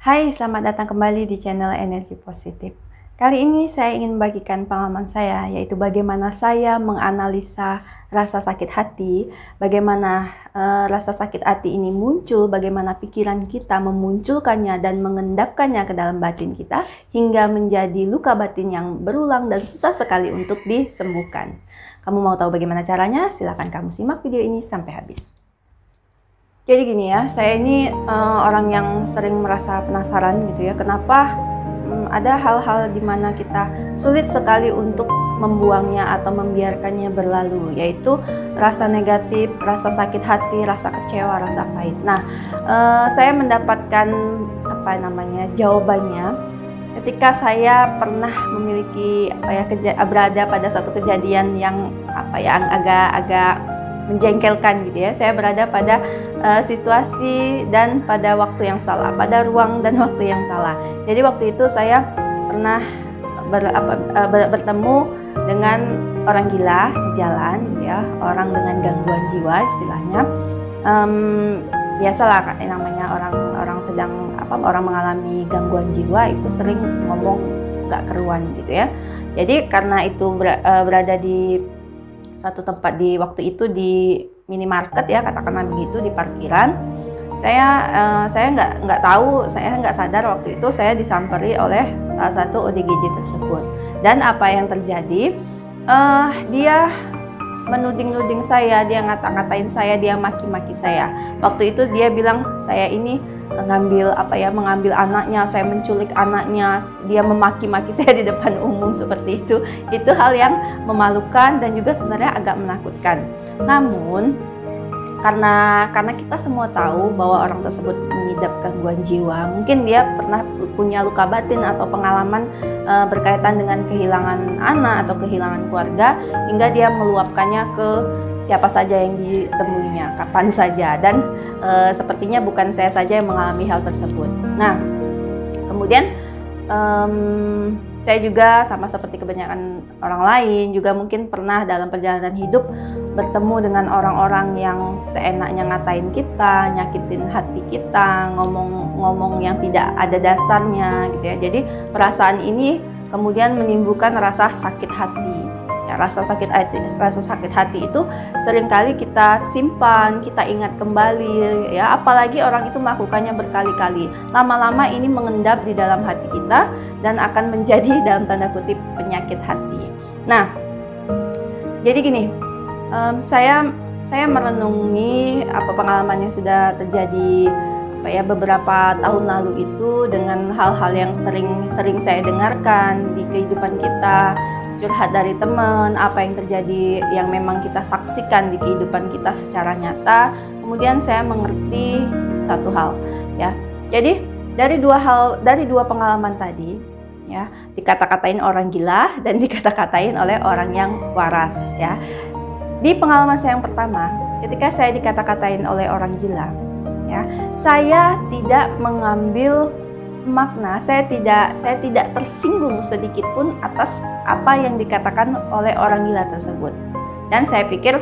Hai, selamat datang kembali di channel Energi Positif. Kali ini saya ingin membagikan pengalaman saya, yaitu bagaimana saya menganalisa rasa sakit hati, bagaimana rasa sakit hati ini muncul, bagaimana pikiran kita memunculkannya dan mengendapkannya ke dalam batin kita, hingga menjadi luka batin yang berulang dan susah sekali untuk disembuhkan. Kamu mau tahu bagaimana caranya? Silahkan kamu simak video ini sampai habis. Jadi gini ya, saya ini orang yang sering merasa penasaran gitu ya, kenapa ada hal-hal di mana kita sulit sekali untuk membuangnya atau membiarkannya berlalu, yaitu rasa negatif, rasa sakit hati, rasa kecewa, rasa pahit. Nah, saya mendapatkan jawabannya ketika saya pernah memiliki berada pada satu kejadian yang agak menjengkelkan gitu ya. Saya berada pada situasi dan pada waktu yang salah, pada ruang dan waktu yang salah. Jadi waktu itu saya pernah bertemu dengan orang gila di jalan gitu ya, orang dengan gangguan jiwa istilahnya. Biasalah namanya orang sedang orang mengalami gangguan jiwa itu sering ngomong gak keruan gitu ya. Jadi karena itu berada di suatu tempat di waktu itu di minimarket ya, katakanlah begitu, di parkiran. Saya nggak tahu, saya nggak sadar waktu itu saya disamperi oleh salah satu ODGJ tersebut. Dan apa yang terjadi? Dia menuding-nuding saya, dia ngata-ngatain saya, dia maki-maki saya. Waktu itu dia bilang saya ini mengambil anaknya, saya menculik anaknya, dia memaki-maki saya di depan umum seperti itu. Itu hal yang memalukan dan juga sebenarnya agak menakutkan. Namun karena kita semua tahu bahwa orang tersebut mengidap gangguan jiwa, mungkin dia pernah punya luka batin atau pengalaman berkaitan dengan kehilangan anak atau kehilangan keluarga, hingga dia meluapkannya ke siapa saja yang ditemuinya, kapan saja, dan sepertinya bukan saya saja yang mengalami hal tersebut. Nah, kemudian saya juga sama seperti kebanyakan orang lain juga mungkin pernah dalam perjalanan hidup bertemu dengan orang-orang yang seenaknya ngatain kita, nyakitin hati kita, ngomong yang tidak ada dasarnya gitu ya. Jadi perasaan ini kemudian menimbulkan rasa sakit hati. Ya, rasa sakit hati itu seringkali kita simpan, kita ingat kembali ya, apalagi orang itu melakukannya berkali-kali. Lama-lama ini mengendap di dalam hati kita dan akan menjadi dalam tanda kutip penyakit hati. Nah, jadi gini, saya merenungi pengalaman yang sudah terjadi beberapa tahun lalu itu dengan hal-hal yang sering saya dengarkan di kehidupan kita, curhat dari teman, apa yang terjadi yang memang kita saksikan di kehidupan kita secara nyata. Kemudian saya mengerti satu hal ya. Jadi dari dua pengalaman tadi ya, dikata-katain orang gila dan dikata-katain oleh orang yang waras ya. Di pengalaman saya yang pertama, ketika saya dikata-katain oleh orang gila ya, saya tidak mengambil makna, saya tidak tersinggung sedikit pun atas apa yang dikatakan oleh orang gila tersebut. Dan saya pikir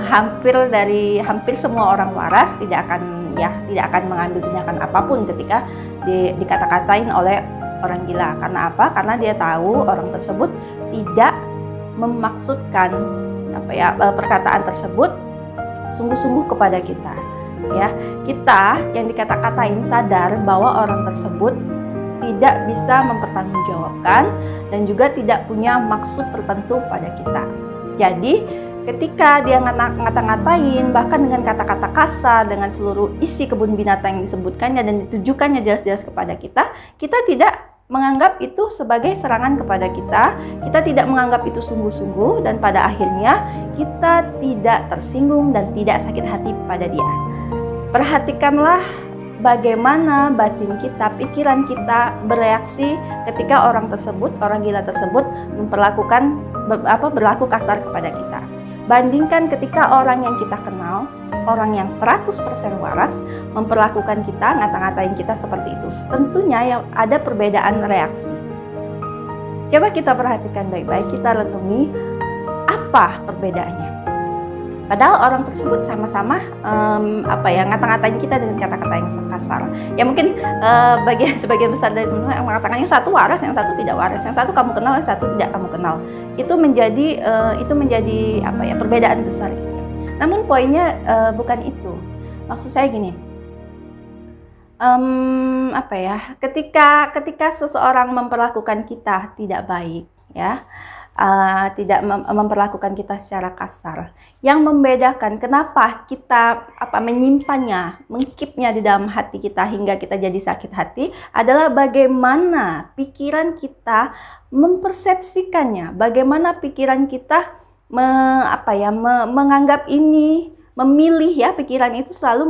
hampir semua orang waras tidak akan mengambil tindakan apapun ketika dikata-katain oleh orang gila. Karena apa? Karena dia tahu orang tersebut tidak memaksudkan perkataan tersebut sungguh-sungguh kepada kita. Ya, kita yang dikata-katain sadar bahwa orang tersebut tidak bisa mempertanggungjawabkan dan juga tidak punya maksud tertentu pada kita. Jadi ketika dia ngata-ngatain bahkan dengan kata-kata kasar, dengan seluruh isi kebun binatang yang disebutkannya dan ditujukannya jelas-jelas kepada kita, kita tidak menganggap itu sebagai serangan kepada kita tidak menganggap itu sungguh-sungguh, dan pada akhirnya kita tidak tersinggung dan tidak sakit hati pada dia. Perhatikanlah bagaimana batin kita, pikiran kita bereaksi ketika orang gila tersebut berlaku kasar kepada kita. Bandingkan ketika orang yang kita kenal, orang yang 100% waras memperlakukan kita, ngata-ngatain kita seperti itu. Tentunya yang ada perbedaan reaksi. Coba kita perhatikan baik-baik, kita renungi apa perbedaannya. Padahal orang tersebut sama-sama ngata-ngatain kita dengan kata-kata yang kasar. Ya mungkin sebagian besar dari teman-teman yang mengatakan yang satu waras, yang satu tidak waras, yang satu kamu kenal, yang satu tidak kamu kenal. Itu menjadi perbedaan besar. Gitu. Namun poinnya bukan itu. Maksud saya gini. Ketika seseorang memperlakukan kita tidak baik, ya, tidak memperlakukan kita secara kasar, yang membedakan kenapa kita menyimpannya, mengkipnya di dalam hati kita hingga kita jadi sakit hati adalah bagaimana pikiran kita mempersepsikannya, bagaimana pikiran kita menganggap ini, memilih, ya, pikiran itu selalu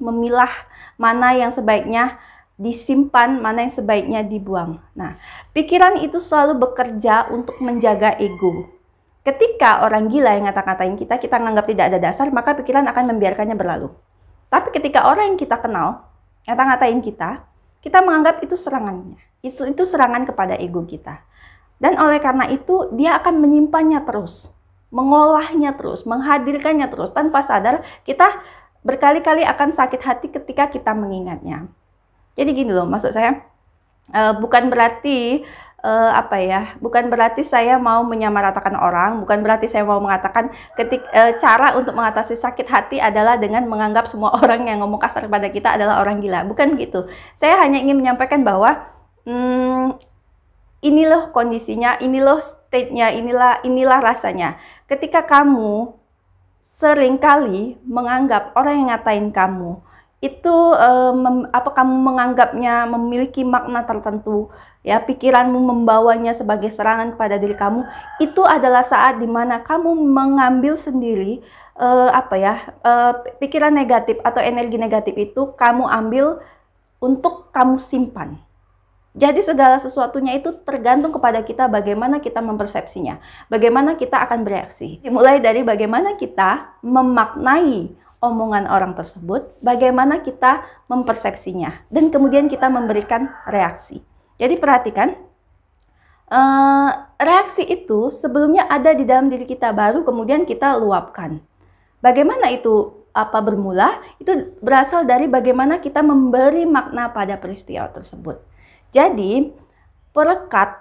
memilah mana yang sebaiknya disimpan, mana yang sebaiknya dibuang. Nah, pikiran itu selalu bekerja untuk menjaga ego. Ketika orang gila yang ngata-ngatain kita menganggap tidak ada dasar, maka pikiran akan membiarkannya berlalu. Tapi ketika orang yang kita kenal ngata-ngatain kita menganggap itu serangannya. Itu serangan kepada ego kita. Dan oleh karena itu, dia akan menyimpannya terus, mengolahnya terus, menghadirkannya terus, tanpa sadar kita berkali-kali akan sakit hati ketika kita mengingatnya. Jadi gini loh, maksud saya bukan berarti saya mau menyamaratakan orang, bukan berarti saya mau mengatakan cara untuk mengatasi sakit hati adalah dengan menganggap semua orang yang ngomong kasar kepada kita adalah orang gila. Bukan begitu. Saya hanya ingin menyampaikan bahwa ini loh kondisinya, ini loh state-nya, inilah rasanya. Ketika kamu seringkali menganggap orang yang ngatain kamu itu kamu menganggapnya memiliki makna tertentu, ya, pikiranmu membawanya sebagai serangan kepada diri kamu, itu adalah saat dimana kamu mengambil sendiri pikiran negatif atau energi negatif itu kamu ambil untuk kamu simpan. Jadi segala sesuatunya itu tergantung kepada kita bagaimana kita mempersepsinya, bagaimana kita akan bereaksi. Dimulai dari bagaimana kita memaknai omongan orang tersebut, bagaimana kita mempersepsinya, dan kemudian kita memberikan reaksi. Jadi perhatikan, reaksi itu sebelumnya ada di dalam diri kita, baru kemudian kita luapkan. Bagaimana itu bermula? Itu berasal dari bagaimana kita memberi makna pada peristiwa tersebut. Jadi, perekat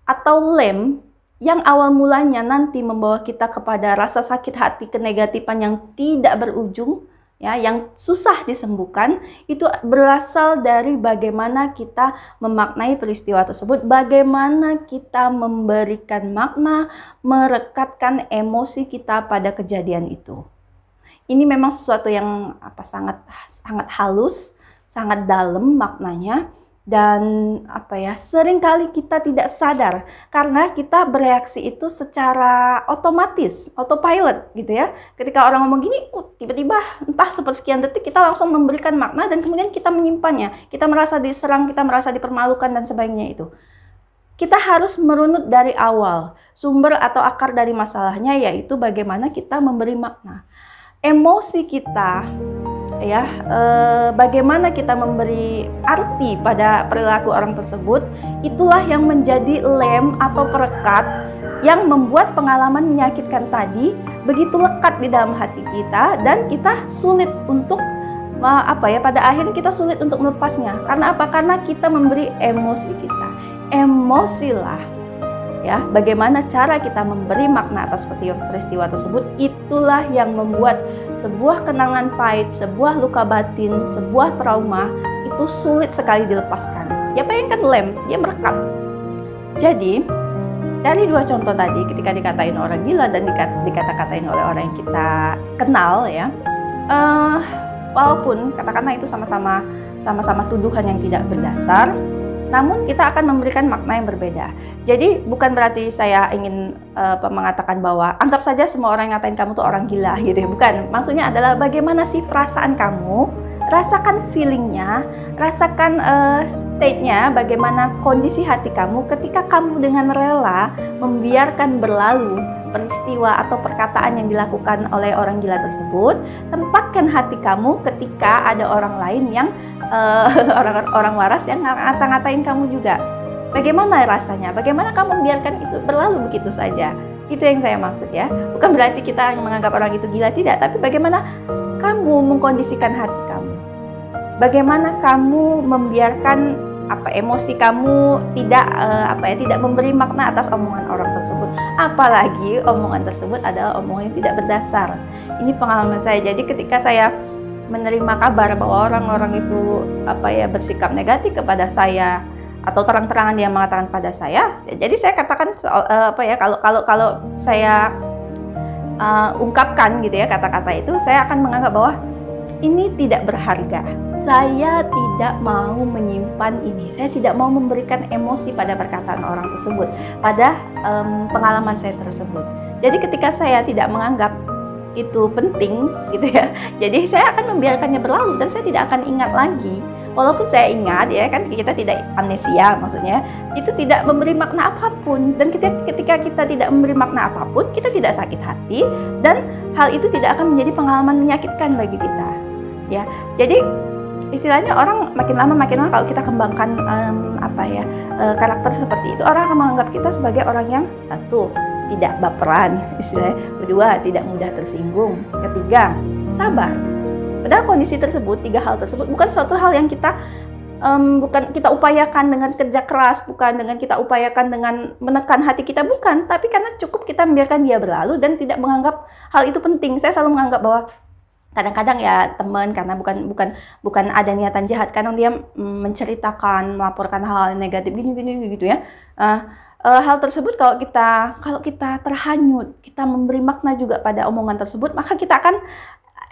atau lem yang awal mulanya nanti membawa kita kepada rasa sakit hati, kenegatifan yang tidak berujung, ya, yang susah disembuhkan, itu berasal dari bagaimana kita memaknai peristiwa tersebut, bagaimana kita memberikan makna, merekatkan emosi kita pada kejadian itu. Ini memang sesuatu yang sangat halus, sangat dalam maknanya. Dan seringkali kita tidak sadar karena kita bereaksi itu secara otomatis, autopilot gitu ya. Ketika orang ngomong gini, tiba-tiba entah sepersekian detik kita langsung memberikan makna dan kemudian kita menyimpannya. Kita merasa diserang, kita merasa dipermalukan dan sebagainya itu. Kita harus merunut dari awal, sumber atau akar dari masalahnya, yaitu bagaimana kita memberi makna. Emosi kita, ya, bagaimana kita memberi arti pada perilaku orang tersebut, itulah yang menjadi lem atau perekat yang membuat pengalaman menyakitkan tadi begitu lekat di dalam hati kita dan kita sulit untuk pada akhirnya kita sulit untuk melepasnya. Karena apa? Karena kita memberi emosi kita. Emosilah, ya, bagaimana cara kita memberi makna atas peristiwa tersebut, itulah yang membuat sebuah kenangan pahit, sebuah luka batin, sebuah trauma itu sulit sekali dilepaskan. Ya, bayangkan lem, dia merekat. Jadi dari dua contoh tadi, ketika dikatain orang gila dan dikata-katain oleh orang yang kita kenal, ya, walaupun katakanlah itu sama-sama tuduhan yang tidak berdasar, namun kita akan memberikan makna yang berbeda. Jadi bukan berarti saya ingin mengatakan bahwa anggap saja semua orang yang ngatain kamu tuh orang gila gitu ya. Bukan. Maksudnya adalah bagaimana sih perasaan kamu, rasakan feelingnya, rasakan state-nya, bagaimana kondisi hati kamu ketika kamu dengan rela membiarkan berlalu peristiwa atau perkataan yang dilakukan oleh orang gila tersebut. Tempatkan hati kamu ketika ada orang lain yang orang waras yang ngata-ngatain kamu juga. Bagaimana rasanya? Bagaimana kamu membiarkan itu berlalu begitu saja? Itu yang saya maksud ya. Bukan berarti kita menganggap orang itu gila, tidak, tapi bagaimana kamu mengkondisikan hati kamu. Bagaimana kamu membiarkan emosi kamu tidak memberi makna atas omongan orang tersebut. Apalagi omongan tersebut adalah omongan yang tidak berdasar. Ini pengalaman saya. Jadi ketika saya menerima kabar bahwa orang-orang itu bersikap negatif kepada saya, atau terang-terangan dia mengatakan pada saya, jadi saya katakan kalau saya ungkapkan gitu ya kata-kata itu, saya akan menganggap bahwa ini tidak berharga. Saya tidak mau menyimpan ini. Saya tidak mau memberikan emosi pada perkataan orang tersebut, pada pengalaman saya tersebut. Jadi ketika saya tidak menganggap itu penting gitu ya, jadi saya akan membiarkannya berlalu dan saya tidak akan ingat lagi. Walaupun saya ingat ya kan, kita tidak amnesia, maksudnya itu tidak memberi makna apapun. Dan ketika kita tidak memberi makna apapun, kita tidak sakit hati, dan hal itu tidak akan menjadi pengalaman menyakitkan bagi kita ya. Jadi istilahnya orang makin lama kalau kita kembangkan karakter seperti itu, orang akan menganggap kita sebagai orang yang satu, tidak baperan istilahnya, kedua, tidak mudah tersinggung, ketiga, sabar. Padahal kondisi tersebut, 3 hal tersebut bukan suatu hal yang kita bukan kita upayakan dengan kerja keras, bukan dengan kita upayakan dengan menekan hati kita, bukan, tapi karena cukup kita membiarkan dia berlalu dan tidak menganggap hal itu penting. Saya selalu menganggap bahwa kadang-kadang ya teman, karena bukan ada niatan jahat, kadang dia menceritakan, melaporkan hal negatif gini gitu ya. Hal tersebut kalau kita terhanyut, kita memberi makna juga pada omongan tersebut, maka kita akan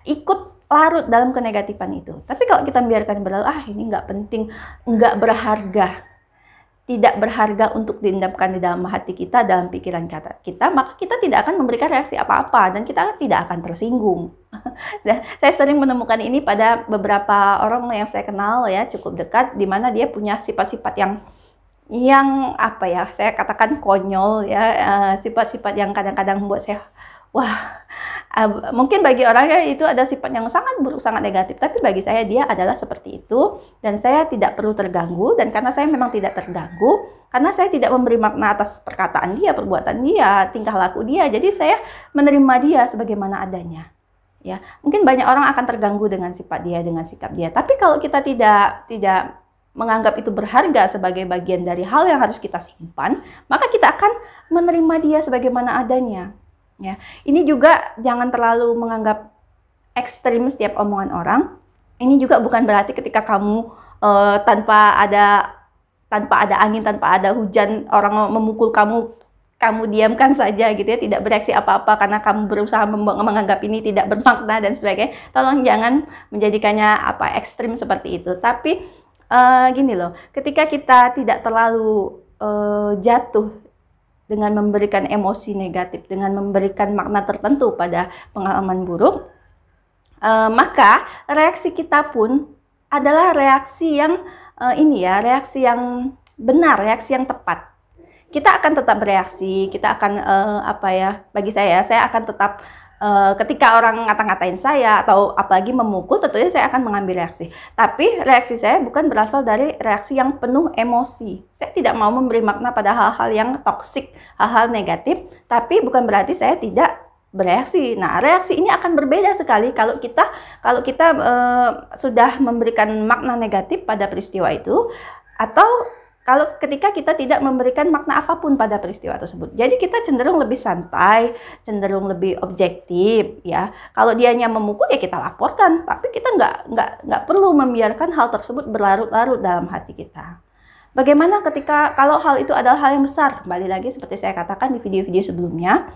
ikut larut dalam kenegatifan itu. Tapi kalau kita biarkan berlalu, ini nggak penting, nggak berharga, tidak berharga untuk diendapkan di dalam hati kita, dalam pikiran kita, maka kita tidak akan memberikan reaksi apa-apa dan kita tidak akan tersinggung. Saya sering menemukan ini pada beberapa orang yang saya kenal ya, cukup dekat, di mana dia punya sifat-sifat yang saya katakan konyol ya, sifat-sifat yang kadang-kadang membuat saya mungkin bagi orangnya itu ada sifat yang sangat buruk, sangat negatif, tapi bagi saya dia adalah seperti itu dan saya tidak perlu terganggu. Dan karena saya memang tidak terganggu, karena saya tidak memberi makna atas perkataan dia, perbuatan dia, tingkah laku dia, jadi saya menerima dia sebagaimana adanya ya. Mungkin banyak orang akan terganggu dengan sifat dia, dengan sikap dia, tapi kalau kita tidak menganggap itu berharga sebagai bagian dari hal yang harus kita simpan, maka kita akan menerima dia sebagaimana adanya. Ya, ini juga jangan terlalu menganggap ekstrim setiap omongan orang. Ini juga bukan berarti ketika kamu tanpa ada angin, tanpa ada hujan, orang memukul kamu diamkan saja gitu ya, tidak bereaksi apa-apa karena kamu berusaha menganggap ini tidak bermakna dan sebagainya. Tolong jangan menjadikannya ekstrim seperti itu. Tapi gini loh, ketika kita tidak terlalu jatuh dengan memberikan emosi negatif, dengan memberikan makna tertentu pada pengalaman buruk, maka reaksi kita pun adalah reaksi yang reaksi yang benar, reaksi yang tepat. Kita akan tetap bereaksi, kita akan bagi saya akan tetap ketika orang ngata-ngatain saya atau apalagi memukul, tentunya saya akan mengambil reaksi. Tapi reaksi saya bukan berasal dari reaksi yang penuh emosi. Saya tidak mau memberi makna pada hal-hal yang toksik, hal-hal negatif, tapi bukan berarti saya tidak bereaksi. Nah, reaksi ini akan berbeda sekali kalau kita sudah memberikan makna negatif pada peristiwa itu, atau kalau ketika kita tidak memberikan makna apapun pada peristiwa tersebut. Jadi kita cenderung lebih santai, cenderung lebih objektif ya. Kalau dianya memukul ya kita laporkan, tapi kita nggak perlu membiarkan hal tersebut berlarut-larut dalam hati kita. Bagaimana kalau hal itu adalah hal yang besar? Kembali lagi seperti saya katakan di video-video sebelumnya,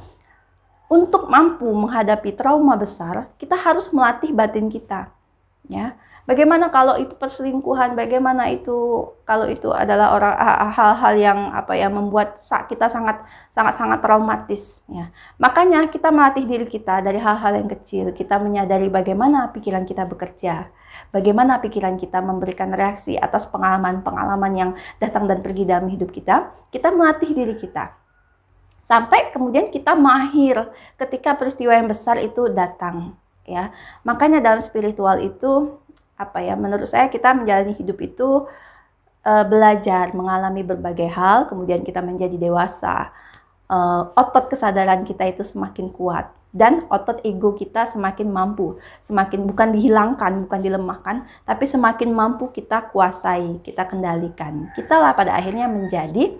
untuk mampu menghadapi trauma besar, kita harus melatih batin kita ya. Bagaimana kalau itu perselingkuhan? Bagaimana itu kalau itu adalah hal-hal yang membuat kita sangat traumatis ya. Makanya kita melatih diri kita dari hal-hal yang kecil. Kita menyadari bagaimana pikiran kita bekerja, bagaimana pikiran kita memberikan reaksi atas pengalaman-pengalaman yang datang dan pergi dalam hidup kita. Kita melatih diri kita sampai kemudian kita mahir ketika peristiwa yang besar itu datang ya. Makanya dalam spiritual itu menurut saya kita menjalani hidup itu belajar mengalami berbagai hal, kemudian kita menjadi dewasa, otot kesadaran kita itu semakin kuat dan otot ego kita semakin mampu, semakin bukan dihilangkan, bukan dilemahkan, tapi semakin mampu kita kuasai, kita kendalikan. Kita lah pada akhirnya menjadi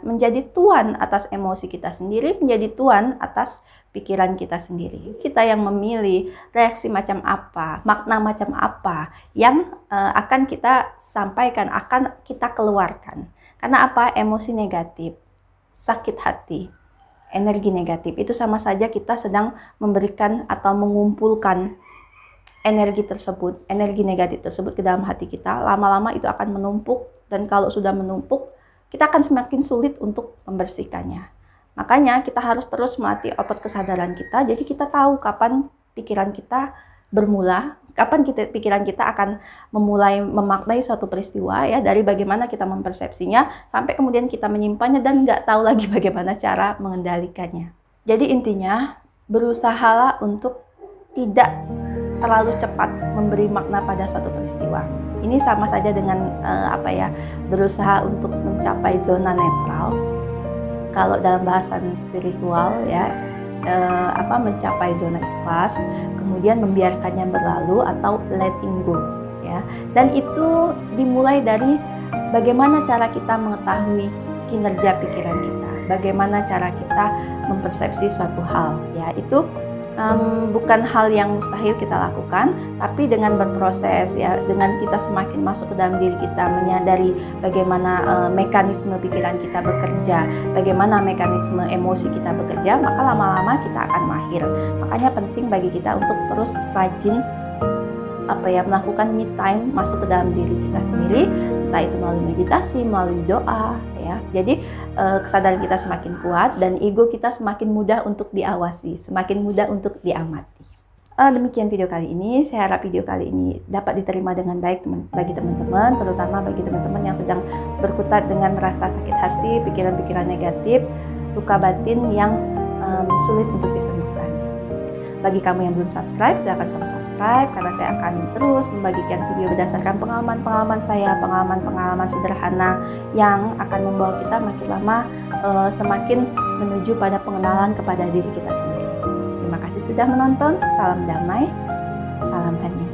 menjadi tuan atas emosi kita sendiri, menjadi tuan atas pikiran kita sendiri. Kita yang memilih reaksi macam apa, makna macam apa yang akan kita sampaikan, akan kita keluarkan. Karena apa? Emosi negatif, sakit hati, energi negatif itu sama saja kita sedang memberikan atau mengumpulkan energi tersebut, energi negatif tersebut ke dalam hati kita. Lama-lama itu akan menumpuk, dan kalau sudah menumpuk, kita akan semakin sulit untuk membersihkannya. Makanya kita harus terus melatih otot kesadaran kita, jadi kita tahu kapan pikiran kita bermula, kapan pikiran kita akan memulai memaknai suatu peristiwa, ya, dari bagaimana kita mempersepsinya, sampai kemudian kita menyimpannya dan nggak tahu lagi bagaimana cara mengendalikannya. Jadi intinya, berusahalah untuk tidak terlalu cepat memberi makna pada suatu peristiwa. Ini sama saja dengan berusaha untuk mencapai zona netral. Kalau dalam bahasan spiritual, ya, mencapai zona ikhlas, kemudian membiarkannya berlalu atau letting go, ya. Dan itu dimulai dari bagaimana cara kita mengetahui kinerja pikiran kita, bagaimana cara kita mempersepsi suatu hal, ya. Itu bukan hal yang mustahil kita lakukan, tapi dengan berproses, ya, dengan kita semakin masuk ke dalam diri kita, menyadari bagaimana mekanisme pikiran kita bekerja, bagaimana mekanisme emosi kita bekerja, maka lama-lama kita akan mahir. Makanya penting bagi kita untuk terus rajin melakukan me time, masuk ke dalam diri kita sendiri, entah itu melalui meditasi, melalui doa, ya. Jadi kesadaran kita semakin kuat dan ego kita semakin mudah untuk diawasi, semakin mudah untuk diamati. Demikian video kali ini. Saya harap video kali ini dapat diterima dengan baik bagi teman-teman, terutama bagi teman-teman yang sedang berkutat dengan rasa sakit hati, pikiran-pikiran negatif, luka batin yang sulit untuk disembuhkan. Bagi kamu yang belum subscribe, silahkan kamu subscribe, karena saya akan terus membagikan video berdasarkan pengalaman-pengalaman saya, pengalaman-pengalaman sederhana yang akan membawa kita makin lama semakin menuju pada pengenalan kepada diri kita sendiri. Terima kasih sudah menonton. Salam damai, salam hening.